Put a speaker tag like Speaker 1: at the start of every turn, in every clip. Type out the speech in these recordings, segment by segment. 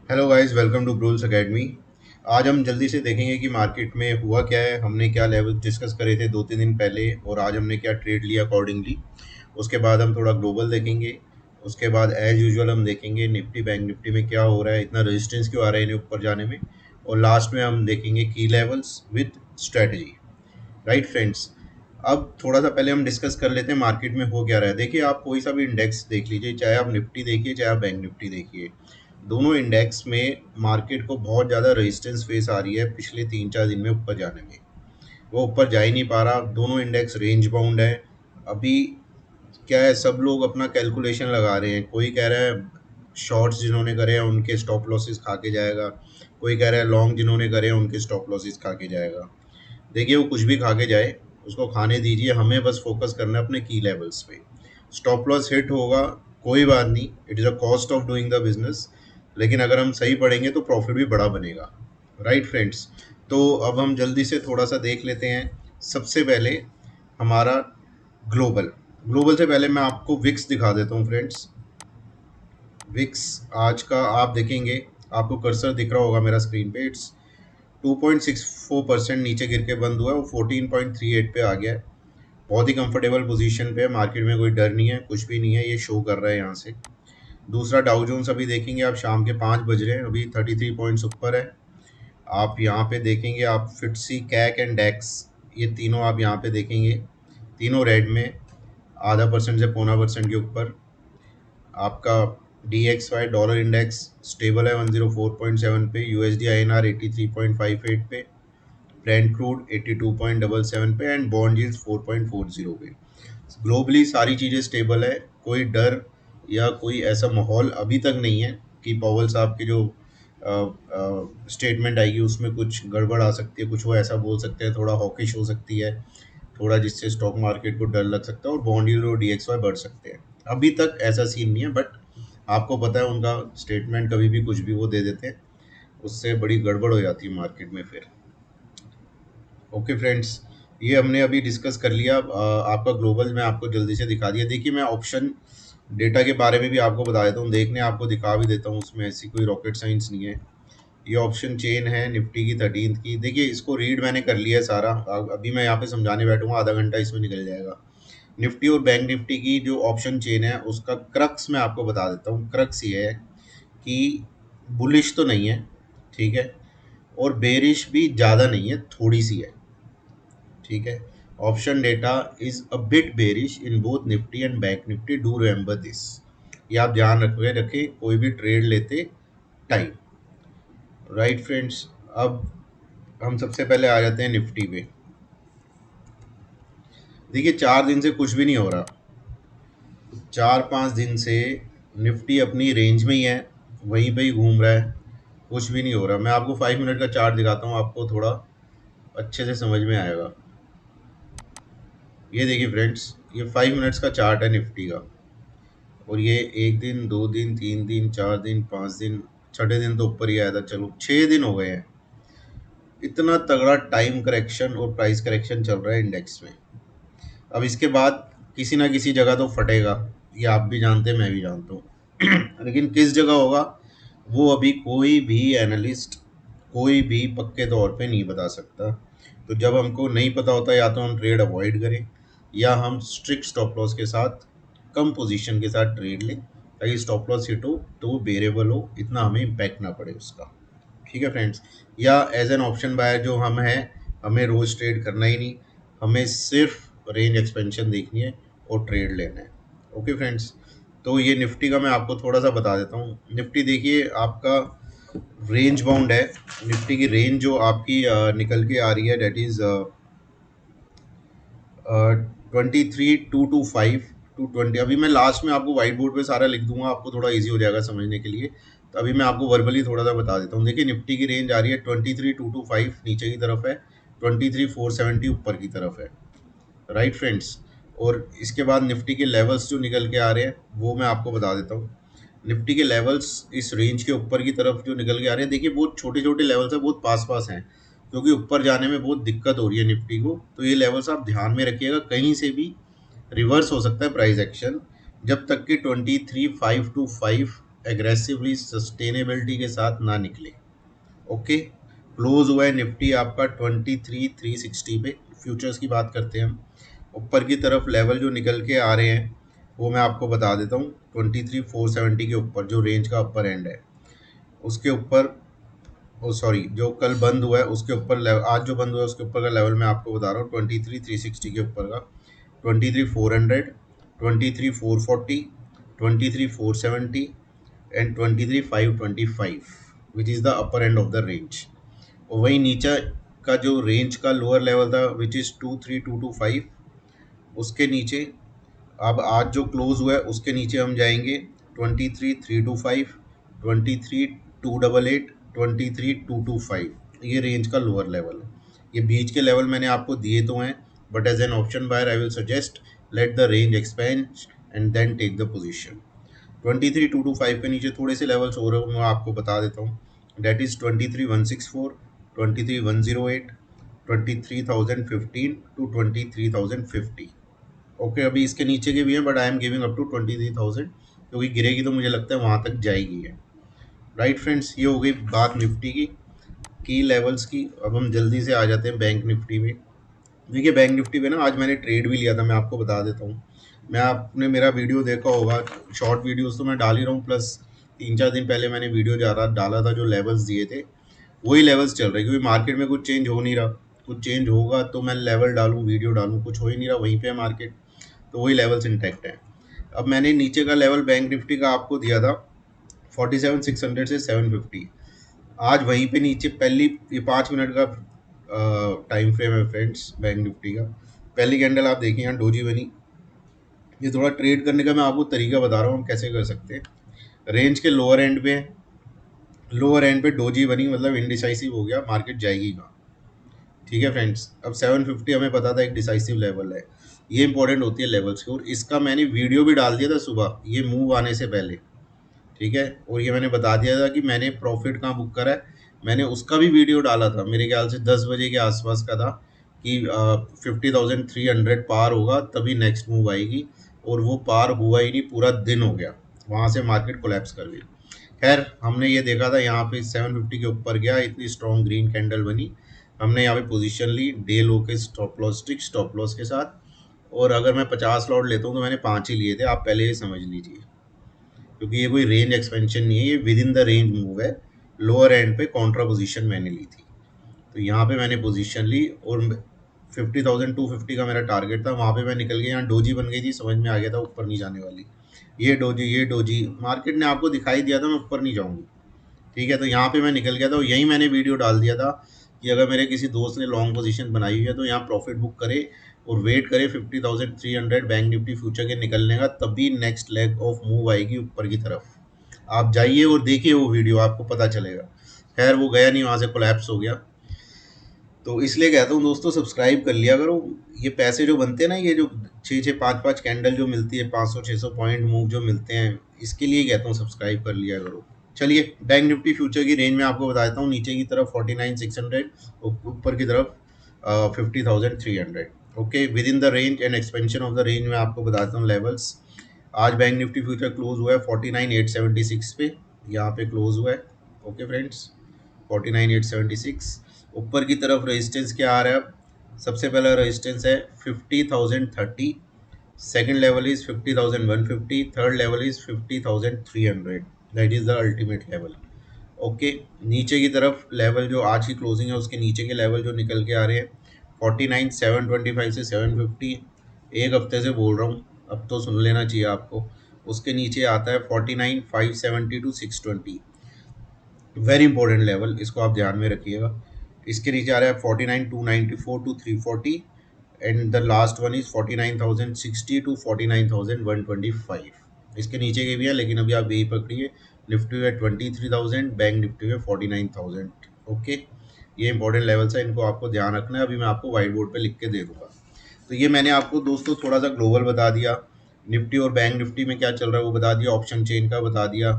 Speaker 1: Hello guys, welcome to Brules academy. आज हम जल्दी से देखेंगे कि मार्केट में हुआ क्या है। हमने क्या लेवल डिस्कस करे थे 2-3 दिन पहले और आज हमने क्या ट्रेड लिया अकॉर्डिंगली। उसके बाद हम थोड़ा ग्लोबल देखेंगे। उसके बाद एज यूजुअल हम देखेंगे निफ्टी बैंक निफ्टी में क्या हो रहा है, इतना रेजिस्टेंस क्यों आ रहा है इन्हें ऊपर जाने में। और लास्ट में हम देखेंगे की levels with strategy. Right friends, अब थोड़ा सा पहले हम डिस्कस कर लेते हैं मार्केट में हो क्या रहा है। देखिए, आप कोई सा भी इंडेक्स देख लीजिए, चाहे आप निफ्टी देखिए चाहे आप बैंक निफ्टी देखिए, दोनों इंडेक्स में मार्केट को बहुत ज़्यादा रेजिस्टेंस फेस आ रही है पिछले 3-4 दिन में ऊपर जाने में। वो ऊपर जा ही नहीं पा रहा, दोनों इंडेक्स रेंज बाउंड है। अभी क्या है, सब लोग अपना कैलकुलेशन लगा रहे हैं। कोई कह रहा है शॉर्ट्स जिन्होंने करे हैं उनके स्टॉप लॉसेस खा के जाएगा, कोई कह रहा है लॉन्ग जिन्होंने करे हैं उनके स्टॉप लॉसेस खा के जाएगा। देखिए, वो कुछ भी खा के जाए, उसको खाने दीजिए, हमें बस फोकस करना है अपने की लेवल्स पे। स्टॉप लॉस हिट होगा, कोई बात नहीं, it is a cost of doing the business. लेकिन अगर हम सही पढ़ेंगे तो प्रॉफिट भी बड़ा बनेगा। राइट फ्रेंड्स, तो अब हम जल्दी से थोड़ा सा देख लेते हैं। सबसे पहले हमारा ग्लोबल ग्लोबल से पहले मैं आपको विक्स दिखा देता हूँ फ्रेंड्स। विक्स आज का आप देखेंगे, आपको कर्सर दिख रहा होगा मेरा स्क्रीन पे। इट्स 2.64% नीचे गिर के बंद हुआ है, वो 14.38 पे आ गया है। बहुत ही कंफर्टेबल पोजीशन पे है, मार्केट में कोई डर नहीं है, कुछ भी नहीं है, ये शो कर रहा है यहाँ से। दूसरा डाउ जोन्स अभी देखेंगे आप, शाम के 5 बज रहे हैं, अभी 33 पॉइंट्स ऊपर है। आप यहाँ पे देखेंगे, आप फिटसी कैक एंड डेक्स, ये तीनों आप यहाँ पे देखेंगे, तीनों रेड में, आधा परसेंट से पौना परसेंट के ऊपर। आपका DXY डॉलर इंडेक्स स्टेबल है 104.7 पे, USD INR 83.58 पे, ब्रेंट क्रूड 82.77 पे एंड बॉन्ड यील्ड्स 4.40 पे। ग्लोबली सारी चीज़ें स्टेबल है, कोई डर या कोई ऐसा माहौल अभी तक नहीं है कि पॉवल साहब की जो स्टेटमेंट आएगी उसमें कुछ गड़बड़ आ सकती है, कुछ वो ऐसा बोल सकते हैं, थोड़ा हॉकिश हो सकती है, थोड़ा जिससे स्टॉक मार्केट को डर लग सकता है और बॉन्ड यील्ड और DXY बढ़ सकते हैं। अभी तक ऐसा सीन नहीं है, बट आपको पता है उनका स्टेटमेंट कभी भी कुछ भी वो दे देते हैं, उससे बड़ी गड़बड़ हो जाती है मार्केट में फिर। ओके फ्रेंड्स, ये हमने अभी डिस्कस कर लिया। आपका ग्लोबल मैं आपको जल्दी से दिखा दिया। देखिए, मैं ऑप्शन डेटा के बारे में भी आपको बता देता हूँ, देखने आपको दिखा भी देता हूँ, उसमें ऐसी कोई रॉकेट साइंस नहीं है। ये ऑप्शन चेन है निफ्टी की 13th की। देखिए, इसको रीड मैंने कर लिया है सारा, अभी मैं यहाँ पे समझाने बैठूंगा, आधा घंटा इसमें निकल जाएगा। निफ्टी और बैंक निफ्टी की जो ऑप्शन चेन है उसका क्रक्स मैं आपको बता देता हूँ। क्रक्स ये है कि बुलिश तो नहीं है, ठीक है, और बेरिश भी ज़्यादा नहीं है, थोड़ी सी है, ठीक है। Option data is a bit bearish in both Nifty and bank Nifty, do remember this. ये आप ध्यान रखें कोई भी ट्रेड लेते टाइम। राइट फ्रेंड्स, अब हम सबसे पहले आ जाते हैं निफ्टी पे। देखिए, 4 दिन से कुछ भी नहीं हो रहा, 4-5 दिन से निफ्टी अपनी रेंज में ही है, वहीं पे ही घूम रहा है, कुछ भी नहीं हो रहा। मैं आपको 5 मिनट का चार्ट दिखाता हूँ, आपको थोड़ा अच्छे से समझ में आएगा। ये देखिए फ्रेंड्स, ये 5 मिनट्स का चार्ट है निफ्टी का, और ये 1 दिन 2 दिन 3 दिन 4 दिन 5 दिन, छठे दिन तो ऊपर ही आया था, चलो 6 दिन हो गए हैं। इतना तगड़ा टाइम करेक्शन और प्राइस करेक्शन चल रहा है इंडेक्स में। अब इसके बाद किसी ना किसी जगह तो फटेगा, ये आप भी जानते हैं, मैं भी जानता हूँ लेकिन किस जगह होगा वो अभी कोई भी एनालिस्ट, कोई भी पक्के तौर पे नहीं बता सकता। तो जब हमको नहीं पता होता, या तो हम ट्रेड अवॉइड करें या हम स्ट्रिक्ट स्टॉप लॉस के साथ, कम पोजीशन के साथ ट्रेड लें, ताकि स्टॉप लॉस हिट हो तो वो वेरिएबल हो, इतना हमें इम्पैक्ट ना पड़े उसका। ठीक है फ्रेंड्स, या एज एन ऑप्शन बायर जो हम हैं, हमें रोज ट्रेड करना ही नहीं, हमें सिर्फ रेंज एक्सपेंशन देखनी है और ट्रेड लेना है। ओके फ्रेंड्स, तो ये निफ्टी का मैं आपको थोड़ा सा बता देता हूँ। निफ्टी देखिए, आपका रेंज बाउंड है। निफ्टी की रेंज जो आपकी निकल के आ रही है, डेट इज 23,225 टू 20। अभी मैं लास्ट में आपको व्हाइट बोर्ड पे सारा लिख दूंगा, आपको थोड़ा इजी हो जाएगा समझने के लिए। तो अभी मैं आपको वर्बली थोड़ा सा बता देता हूँ। देखिए, निफ्टी की रेंज आ रही है 23,225 नीचे की तरफ है, 23,470 ऊपर की तरफ है। राइट फ्रेंड्स, और इसके बाद निफ्टी के लेवल्स जो निकल के आ रहे हैं वो मैं आपको बता देता हूँ। निफ्टी के लेवल्स इस रेंज के ऊपर की तरफ जो निकल के आ रहे हैं, देखिए बहुत छोटे छोटे लेवल्स हैं, बहुत पास पास हैं, क्योंकि ऊपर जाने में बहुत दिक्कत हो रही है निफ्टी को। तो ये लेवल्स आप ध्यान में रखिएगा, कहीं से भी रिवर्स हो सकता है प्राइस एक्शन, जब तक कि 23,525 एग्रेसिवली सस्टेनेबिलिटी के साथ ना निकले। ओके, क्लोज हुआ है निफ्टी आपका 23,360 पे। फ्यूचर्स की बात करते हैं हम। ऊपर की तरफ लेवल जो निकल के आ रहे हैं वो मैं आपको बता देता हूँ। 23,470 के ऊपर जो रेंज का अपर एंड है, उसके ऊपर, ओ सॉरी, जो कल बंद हुआ है उसके ऊपर लेवल, आज जो बंद हुआ है उसके ऊपर का लेवल मैं आपको बता रहा हूँ 23,360 के ऊपर का 23,400, 23,440, 23,470 and 23,525 which is the upper end of the range. और वहीं नीचे का जो रेंज का लोअर लेवल था विच इज़ 23,225, उसके नीचे अब आज जो क्लोज हुआ है उसके नीचे हम जाएंगे 23,325, 23,288, 23,225। ये रेंज का लोअर लेवल है। ये बीच के लेवल मैंने आपको दिए तो हैं, but as an option buyer I will suggest let the range expand and then take the position. 23,225 के नीचे थोड़े से लेवल्स हो रहे हो, मैं आपको बता देता हूँ। That is 23,164, 23,108, 23,015 to 23,050। ओके, अभी इसके नीचे के भी हैं but I am giving up to 23,000, क्योंकि गिरेगी तो मुझे लगता है वहाँ तक जाएगी है। राइट फ्रेंड्स, ये हो गई बात निफ्टी की लेवल्स की। अब हम जल्दी से आ जाते हैं बैंक निफ्टी में। देखिए बैंक निफ्टी में ना आज मैंने ट्रेड भी लिया था, मैं आपको बता देता हूँ। मैं, आपने मेरा वीडियो देखा होगा, शॉर्ट वीडियोस तो मैं डाल ही रहा हूँ, प्लस 3-4 दिन पहले मैंने वीडियो डाला था, जो लेवल्स दिए थे वही लेवल्स चल रहे, क्योंकि मार्केट में कुछ चेंज हो नहीं रहा। कुछ चेंज होगा तो मैं लेवल डालूँ, वीडियो डालूँ, कुछ हो ही नहीं रहा, वहीं पे है मार्केट, तो वही लेवल्स इंटैक्ट हैं। अब मैंने नीचे का लेवल बैंक निफ्टी का आपको दिया था 47,600 से 750। आज वहीं पे नीचे पहली, ये 5 मिनट का टाइम फ्रेम है फ्रेंड्स बैंक निफ्टी का। पहली कैंडल आप देखिए यहाँ डोजी बनी। ये थोड़ा ट्रेड करने का मैं आपको तरीका बता रहा हूँ हम कैसे कर सकते हैं। रेंज के लोअर एंड पे डोजी बनी, मतलब इनडिसाइसिव हो गया, मार्केट जाएगी कहाँ। ठीक है फ्रेंड्स, अब 750 हमें पता था एक डिसाइसिव लेवल है। ये इंपॉर्टेंट होती है लेवल्स की, और इसका मैंने वीडियो भी डाल दिया था सुबह ये मूव आने से पहले। ठीक है, और ये मैंने बता दिया था कि मैंने प्रॉफिट कहाँ बुक करा है। मैंने उसका भी वीडियो डाला था, मेरे ख्याल से 10 बजे के आसपास का था, कि 50,300 पार होगा तभी नेक्स्ट मूव आएगी, और वो पार हुआ ही नहीं, पूरा दिन हो गया, वहाँ से मार्केट कोलैप्स कर गई। खैर, हमने ये देखा था यहाँ पे 750 के ऊपर गया, इतनी स्ट्रॉन्ग ग्रीन कैंडल बनी, हमने यहाँ पे पोजीशन ली डे लो के stop loss, strict stop loss के साथ। और अगर मैं 50 लॉट लेता हूँ तो मैंने 5 ही लिए थे, आप पहले ही समझ लीजिए, क्योंकि ये कोई रेंज एक्सपेंशन नहीं है, ये with in the range move है। लोअर एंड पे कॉन्ट्रा पोजीशन मैंने ली थी, तो यहाँ पे मैंने पोजीशन ली, और 50,250 का मेरा टारगेट था, वहाँ पे मैं निकल गया। यहाँ डोजी बन गई थी, समझ में आ गया था ऊपर नहीं जाने वाली। ये डोजी मार्केट ने आपको दिखाई दिया था मैं ऊपर नहीं जाऊँगी। ठीक है, तो यहाँ पे मैं निकल गया था, और यही मैंने वीडियो डाल दिया था कि अगर मेरे किसी दोस्त ने लॉन्ग पोजीशन बनाई हुई है तो यहाँ प्रॉफिट बुक करे और वेट करे 50,300 बैंक निफ्टी फ्यूचर के निकलने का, तभी नेक्स्ट लेग ऑफ मूव आएगी ऊपर की तरफ। आप जाइए और देखिए वो वीडियो, आपको पता चलेगा। खैर वो गया नहीं, वहाँ से कोलैप्स हो गया। तो इसलिए कहता हूँ दोस्तों, सब्सक्राइब कर लिया करो। ये पैसे जो बनते हैं ना, ये जो 6-6 5-5 कैंडल जो मिलती है, 500-600 पॉइंट मूव जो मिलते हैं, इसके लिए कहता हूँ सब्सक्राइब कर लिया करो। चलिए बैंक निफ्टी फ्यूचर की रेंज में आपको बता देता हूँ। नीचे की तरफ 49,600, ऊपर की तरफ 50,300। Okay, with in the range and expansion of the range में आपको बताता हूँ लेवल्स। आज बैंक निफ्टी फ्यूचर क्लोज हुआ है 49,876 पे, यहाँ पे क्लोज हुआ है। Okay friends, 49,876। ऊपर की तरफ रेजिस्टेंस क्या आ रहा है? अब सबसे पहला रेजिस्टेंस है 50,030, second level is 50,150, third level is 50,300। That is the ultimate level. Okay, नीचे की तरफ लेवल जो आज की क्लोजिंग है उसके नीचे के लेवल जो निकल के आ रहे हैं 49,725 से 750। एक हफ्ते से बोल रहा हूँ, अब तो सुन लेना चाहिए आपको। उसके नीचे आता है 49,570 टू 620, वेरी इंपॉर्टेंट लेवल, इसको आप ध्यान में रखिएगा। इसके नीचे आ रहा है 49,294 to 340, and the last one is 49,060 to 49,125। इसके नीचे के भी है, लेकिन अभी आप यही पकड़िए। निफ्टी में 23,000, बैंक निफ्टी में 49,000। ओके, ये इंपॉर्टेंट लेवल्स है, इनको आपको ध्यान रखना है। अभी मैं आपको व्हाइट बोर्ड पे लिख के दे दूंगा। तो ये मैंने आपको दोस्तों थोड़ा सा ग्लोबल बता दिया, निफ्टी और बैंक निफ्टी में क्या चल रहा है वो बता दिया, ऑप्शन चेन का बता दिया।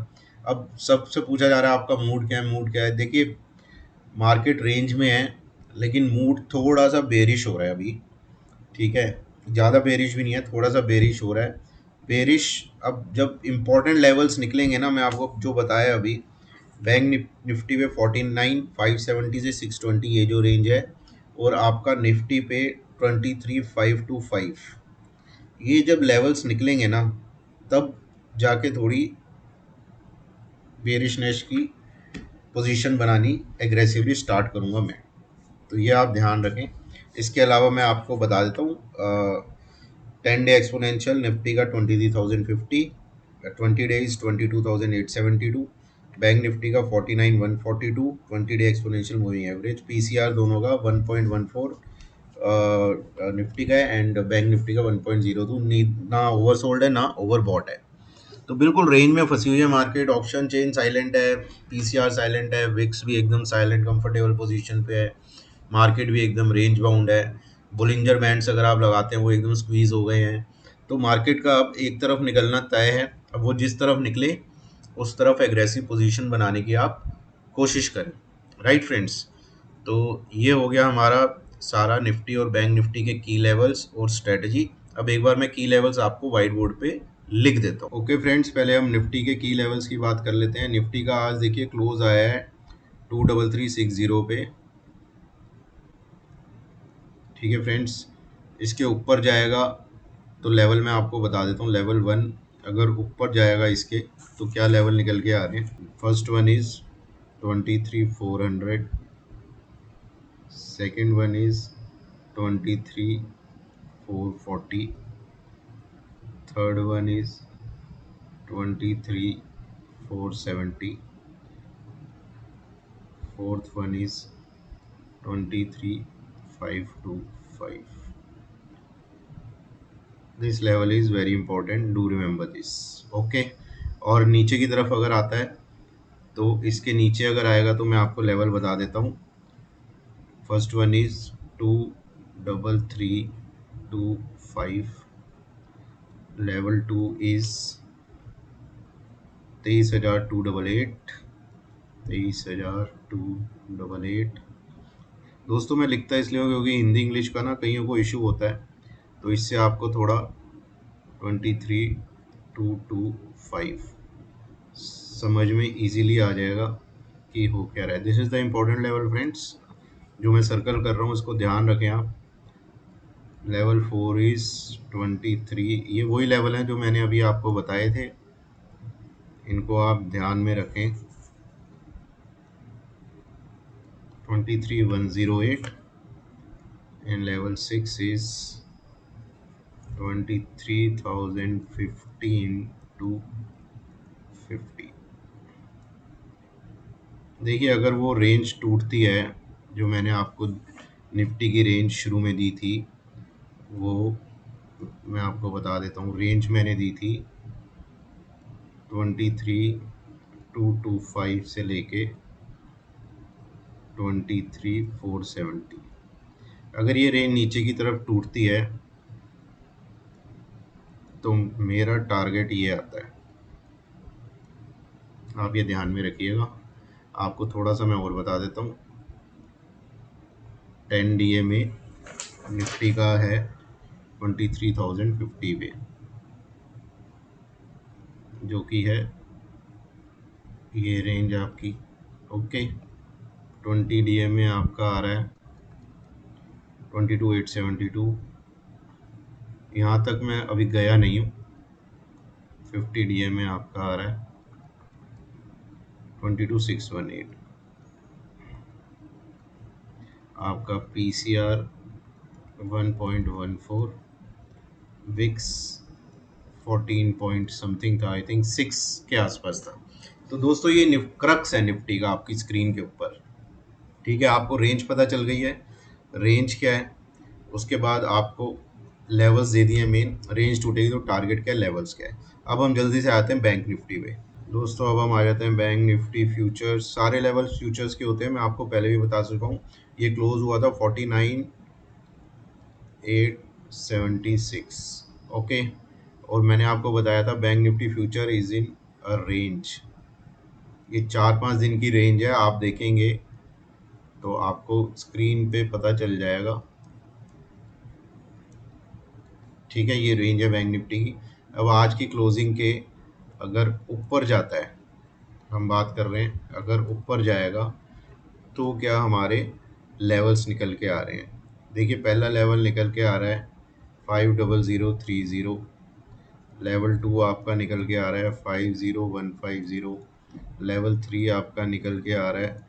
Speaker 1: अब सबसे पूछा जा रहा है आपका मूड क्या है, मूड क्या है? देखिए, मार्केट रेंज में है, लेकिन मूड थोड़ा सा बेरिश हो रहा है अभी। ठीक है, ज़्यादा बेरिश भी नहीं है, थोड़ा सा बेरिश हो रहा है। बेरिश। अब जब इम्पोर्टेंट लेवल्स निकलेंगे ना, मैं आपको जो बताया अभी, बैंक निफ्टी पे 49,570 से 620 ये जो रेंज है, और आपका निफ्टी पे 23,525, ये जब लेवल्स निकलेंगे ना, तब जाके थोड़ी बेरिशनेस की पोजीशन बनानी एग्रेसिवली स्टार्ट करूँगा मैं। तो ये आप ध्यान रखें। इसके अलावा मैं आपको बता देता हूँ 10 डे एक्सपोनेंशियल निफ्टी का 23,050, 20 डेज 22,872, बैंक निफ्टी का 49,142, 20 day exponential moving average, PCR दोनों का 1.14 निफ्टी का है एंड बैंक निफ्टी का 1.02, ना ओवरसोल्ड है ना ओवरबॉट है। तो बिल्कुल रेंज में फंसी हुई है मार्केट। ऑप्शन चेन साइलेंट है, पीसीआर साइलेंट है, विक्स भी एकदम साइलेंट कंफर्टेबल पोजीशन पे है, मार्केट भी एकदम रेंज बाउंड है। बुलिंजर बैंड्स अगर आप लगाते हैं वो एकदम स्क्वीज हो गए हैं। तो मार्केट का अब एक तरफ निकलना तय है। अब वो जिस तरफ निकले उस तरफ एग्रेसिव पोजीशन बनाने की आप कोशिश करें। राइट फ्रेंड्स, तो ये हो गया हमारा सारा निफ्टी और बैंक निफ्टी के की लेवल्स और स्ट्रेटजी। अब एक बार मैं की लेवल्स आपको व्हाइट बोर्ड पे लिख देता हूँ। ओके फ्रेंड्स, पहले हम निफ्टी के की लेवल्स की बात कर लेते हैं। निफ्टी का आज देखिए क्लोज आया है 23360 पे। ठीक है फ्रेंड्स, इसके ऊपर जाएगा तो लेवल मैं आपको बता देता हूँ। लेवल 1 अगर ऊपर जाएगा इसके तो क्या लेवल निकल के आ रहे हैं। First one is 23,400, second one is 23,440, third one is 23,470, fourth one is 23,525. This level is very important, do remember this. Okay, और नीचे की तरफ अगर आता है तो इसके नीचे अगर आएगा तो मैं आपको लेवल बता देता हूँ। First one is 23325, level 2 is 23,288, 23,288। दोस्तों मैं लिखता इसलिए क्योंकि हिंदी इंग्लिश का ना कईयों को इशू होता है, तो इससे आपको थोड़ा 23,225 समझ में इजीली आ जाएगा कि हो क्या रहा है। This is the important level friends, जो मैं सर्कल कर रहा हूँ इसको ध्यान रखें आप। लेवल 4 इज़ 23, ये वही लेवल हैं जो मैंने अभी आपको बताए थे, इनको आप ध्यान में रखें। 23,108 and level 6 is 23,015 to 50। देखिए अगर वो रेंज टूटती है जो मैंने आपको निफ्टी की रेंज शुरू में दी थी, वो मैं आपको बता देता हूँ। रेंज मैंने दी थी 23,225 से लेके 23,470। अगर ये रेंज नीचे की तरफ टूटती है तो मेरा टारगेट ये आता है, आप ये ध्यान में रखिएगा। आपको थोड़ा सा मैं और बता देता हूँ। 10 DA में निफ्टी का है 23,050 पे, जो कि है ये रेंज आपकी। ओके, 20 DA में आपका आ रहा है 22,872। यहाँ तक मैं अभी गया नहीं हूँ। 50 DA में आपका आ रहा है 22,618। आपका PCR 1.14, विक्स 14 पॉइंट समथिंग था, आई थिंक 6 के आसपास था। तो दोस्तों ये क्रक्स है निफ्टी का आपकी स्क्रीन के ऊपर। ठीक है, आपको रेंज पता चल गई है, रेंज क्या है। उसके बाद आपको लेवल्स दे दिए मेन, रेंज टूटेगी तो टारगेट क्या है, लेवल्स क्या है। अब हम जल्दी से आते हैं बैंक निफ्टी पे। दोस्तों अब हम आ जाते हैं बैंक निफ्टी फ्यूचर्स। सारे लेवल फ्यूचर्स के होते हैं, मैं आपको पहले भी बता चुका हूँ। ये क्लोज हुआ था 49,876। ओके, और मैंने आपको बताया था bank Nifty future is in a range. ये 4-5 दिन की रेंज है, आप देखेंगे तो आपको स्क्रीन पे पता चल जाएगा। ठीक है, ये रेंज है बैंक निफ्टी की। अब आज की क्लोजिंग के अगर ऊपर जाता है, हम बात कर रहे हैं अगर ऊपर जाएगा तो क्या हमारे लेवल्स निकल के आ रहे हैं। देखिए पहला लेवल निकल के आ रहा है 50030, लेवल 2 आपका निकल के आ रहा है 50150, लेवल 3 आपका निकल के आ रहा है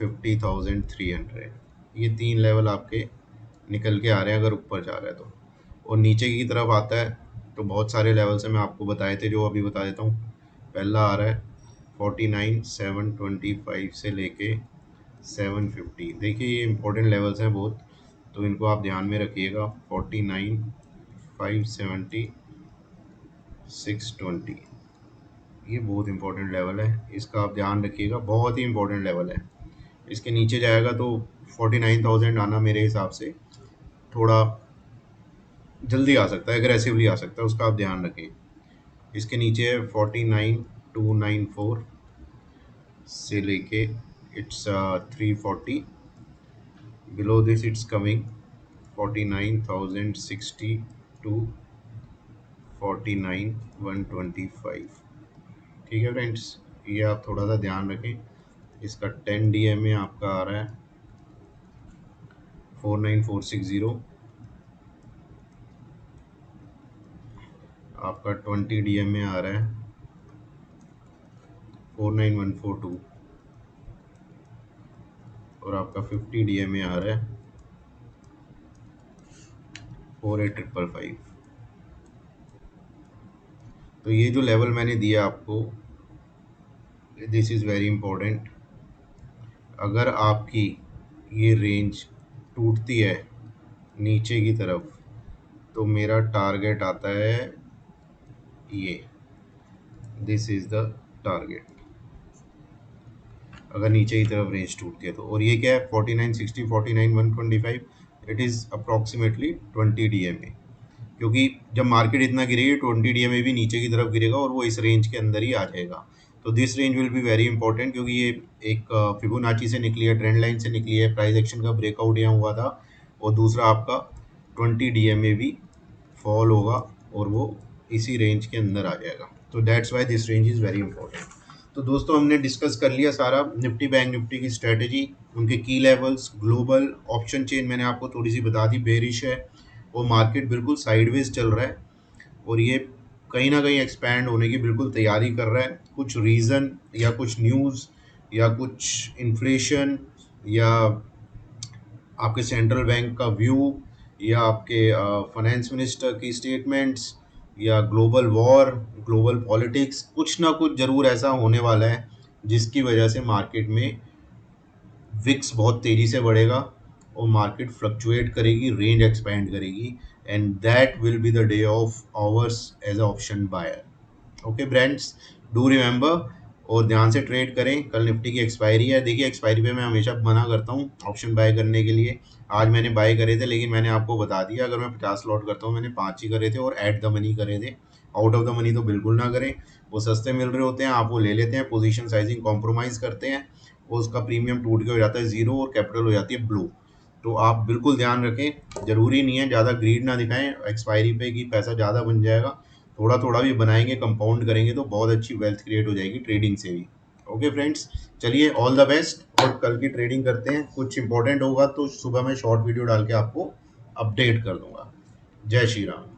Speaker 1: 50,300। ये 3 लेवल आपके निकल के आ रहे हैं अगर ऊपर जा रहा है तो। और नीचे की तरफ आता है तो बहुत सारे लेवल्स हैं, मैं आपको बताए थे जो अभी बता देता हूँ। पहला आ रहा है 49,725 से लेके 750। देखिए ये इंपॉर्टेंट लेवल्स हैं बहुत, तो इनको आप ध्यान में रखिएगा। 49,570, 620, ये बहुत इंपॉर्टेंट लेवल है, इसका आप ध्यान रखिएगा, बहुत ही इंपॉर्टेंट लेवल है। इसके नीचे जाएगा तो 49,000 आना मेरे हिसाब से थोड़ा जल्दी आ सकता है, एग्रेसिवली आ सकता है, उसका आप ध्यान रखें। इसके नीचे है 49,294 से लेके it's 340, below this it's coming 49,060 to 49,125। ठीक है फ्रेंड्स, ये आप थोड़ा सा ध्यान रखें। इसका 10 DMA आपका आ रहा है 49460, आपका 20 DMA आ रहा है 49142, और आपका 50 DMA आ रहा है 48555। तो ये जो लेवल मैंने दिया आपको, दिस इज़ वेरी इम्पोर्टेंट। अगर आपकी ये रेंज टूटती है नीचे की तरफ तो मेरा टारगेट आता है ये, दिस इज़ द टारगेट, अगर नीचे की तरफ रेंज टूटती है तो। और ये क्या है 4960, 49,125, इट इज़ अप्रॉक्सीमेटली 20 DMA, क्योंकि जब मार्केट इतना गिरेगी 20 DMA भी नीचे की तरफ गिरेगा और वो इस रेंज के अंदर ही आ जाएगा। तो this range will be very important, क्योंकि ये एक फिबोनाची से निकली है, ट्रेंड लाइन से निकली है, प्राइस एक्शन का ब्रेकआउट यहाँ हुआ था। और दूसरा आपका 20 DMA भी फॉल होगा और वो इसी रेंज के अंदर आ जाएगा। तो that's why this range is very important. तो दोस्तों हमने डिस्कस कर लिया सारा निफ्टी बैंक निफ्टी की स्ट्रेटेजी, उनके की लेवल्स, ग्लोबल ऑप्शन चेन मैंने आपको थोड़ी सी बता दी, बेरिश है वो मार्केट बिल्कुल साइडवेज चल रहा है और ये कहीं ना कहीं एक्सपैंड होने की बिल्कुल तैयारी कर रहा है। कुछ रीज़न या कुछ न्यूज़ या कुछ इन्फ्लेशन या आपके सेंट्रल बैंक का व्यू या आपके फाइनेंस मिनिस्टर की स्टेटमेंट्स या ग्लोबल वॉर, ग्लोबल पॉलिटिक्स, कुछ ना कुछ ज़रूर ऐसा होने वाला है जिसकी वजह से मार्केट में विक्स बहुत तेज़ी से बढ़ेगा और मार्केट फ्लक्चुएट करेगी, रेंज एक्सपैंड करेगी, and that will be the day of ours as option buyer. Okay friends, do remember और ध्यान से ट्रेड करें। कल निफ्टी की एक्सपायरी है, देखिए एक्सपायरी पे मैं हमेशा मना करता हूँ ऑप्शन बाय करने के लिए। आज मैंने बाय करे थे, लेकिन मैंने आपको बता दिया अगर मैं 50 लॉट करता हूँ, मैंने 5 ही करे थे और एट द मनी करे थे। आउट ऑफ द मनी तो बिल्कुल ना करें, वो सस्ते मिल रहे होते हैं, आप वो ले लेते हैं, पोजीशन साइजिंग कॉम्प्रोमाइज़ करते हैं, वो उसका प्रीमियम टूट के हो जाता है ज़ीरो और कैपिटल हो जाती है ब्लू। तो आप बिल्कुल ध्यान रखें, ज़रूरी नहीं है ज़्यादा ग्रीड ना दिखाएं एक्सपायरी पे कि पैसा ज़्यादा बन जाएगा, थोड़ा थोड़ा भी बनाएंगे, कंपाउंड करेंगे तो बहुत अच्छी वेल्थ क्रिएट हो जाएगी ट्रेडिंग से भी। ओके फ्रेंड्स, चलिए ऑल द बेस्ट और कल की ट्रेडिंग करते हैं। कुछ इंपॉर्टेंट होगा तो सुबह मैं शॉर्ट वीडियो डाल के आपको अपडेट कर दूंगा। जय श्री राम।